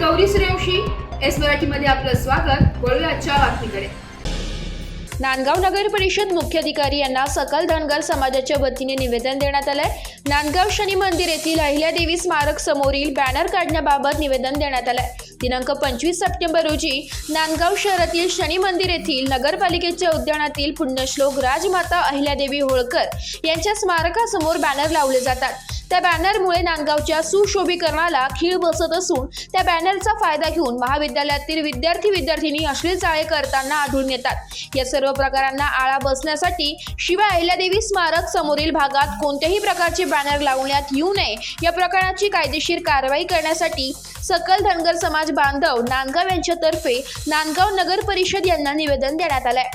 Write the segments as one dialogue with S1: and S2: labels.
S1: Gauri Suryavanshi, S मराठीमध्ये आपलं स्वागत। वळूया आजच्या बातमीकडे।
S2: नांदगाव नगर परिषद मुख्याधिकारी यांना सकल धनगर समाजाच्या वतीने निवेदन देण्यात आलंय। नांदगाव शनी मंदिर येथील अहिल्यादेवी स्मारक समोरील बॅनर काढण्याबाबत निवेदन देण्यात आलंय। दिनांक 25 सप्टेंबर रोजी नांदगाव शहरातील शनी मंदिर येथील नगरपालिकेच्या उद्यानातील पुण्यश्लोक राजमाता अहिल्यादेवी होळकर यांच्या स्मारकासमोर बॅनर लावले जातात। त्या बॅनरमुळे नांदगावच्या सुशोभीकरणाला खीळ बसत असून त्या बॅनरचा फायदा घेऊन महाविद्यालयातील विद्यार्थी-विद्यार्थिनी अश्लील चाळे करताना आढळून येतात। या सर्व प्रकारांना आळा बसण्यासाठी शिवाय अहिल्यादेवी स्मारक समोरील भागात कोणत्याही प्रकारचे बॅनर लावण्यात येऊ नये या प्रकरणाची कायदेशीर कारवाई करण्यासाठी सकल धनगर समाज बांधव नांदगाव यांच्यातर्फे नांदगाव नगर परिषद यांना निवेदन देण्यात आलंय।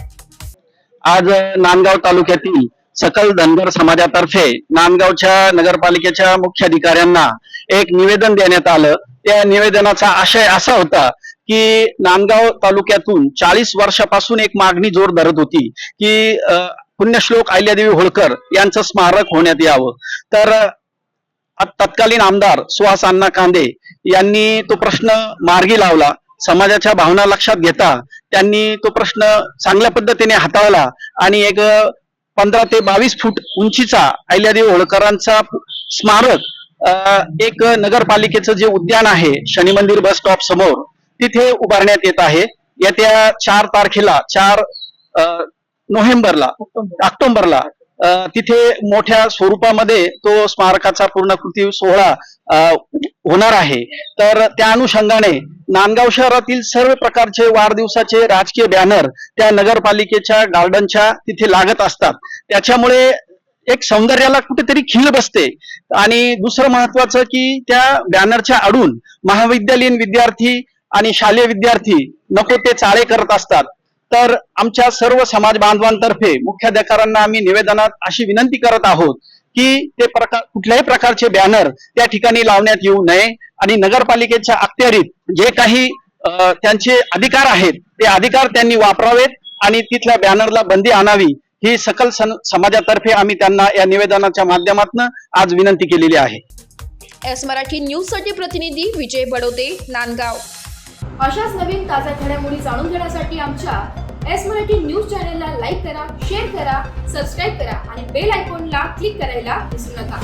S3: आज नांदगाव तालुक्यातील सकल धनगर समाजातर्फे नांदगावच्या नगरपालिकेच्या मुख्याधिकाऱ्यांना एक निवेदन देण्यात आलं। त्या निवेदनाचा आशय असा होता की नांदगाव तालुक्यातून 40 वर्षापासून एक मागणी जोर धरत होती की पुण्यश्लोक अहिल्यादेवी होळकर यांचं स्मारक होण्यात यावं। तर तत्कालीन आमदार सुहास अण्णा कांदे यांनी तो प्रश्न मार्गी लावला। समाजाच्या भावना लक्षात घेता त्यांनी तो प्रश्न चांगल्या पद्धतीने हाताळला आणि एक 15 ते 22 फूट उंचीचा अहिल्यादेवी होळकरांचा स्मारक एक नगरपालिकेचं जे उद्यान आहे शनी मंदिर बस स्टॉप समोर तिथे उभारण्यात येत आहे। येत्या 4 तारखेला 4 ऑक्टोबरला तिथे मोठ्या स्वरूपामध्ये तो स्मारकाचा पूर्णकृती सोहळा होणार आहे। तर त्या अनुषंगाने नांदगाव शहरातील सर्व प्रकारचे वाढदिवसाचे राजकीय बॅनर त्या नगरपालिकेच्या गार्डनच्या तिथे लागत असतात। त्याच्यामुळे एक सौंदर्याला कुठेतरी खीळ बसते आणि दुसरं महत्वाचं की त्या बॅनरच्या आडून महाविद्यालयीन विद्यार्थी आणि शालेय विद्यार्थी नको ते चाळे करत असतात। तर आमच्या सर्व समाज बांधवांतर्फे मुख्याधिकाऱ्यांना आम्ही निवेदनात अशी विनंती करत आहोत की ते कुठल्याही प्रकारचे बॅनर त्या ठिकाणी लावण्यात येऊ नये आणि नगरपालिकेच्या अखत्यारीत जे काही त्यांचे अधिकार आहेत ते अधिकार त्यांनी वापरावेत आणि तिथल्या बॅनरला बंदी आणावी ही सकल समाजातर्फे आम्ही त्यांना या निवेदनाच्या माध्यमातून आज विनंती केलेली आहे।
S2: एस मराठी न्यूज साठी प्रतिनिधी विजय बडोते, नांदगाव।
S1: अशाच नवीन ताज्या घडामोडी जाणून घेण्यासाठी आमच्या एस मराठी न्यूज चॅनलला लाईक करा, शेअर करा, सबस्क्राईब करा आणि बेल आयकॉनला क्लिक करायला विसरू नका।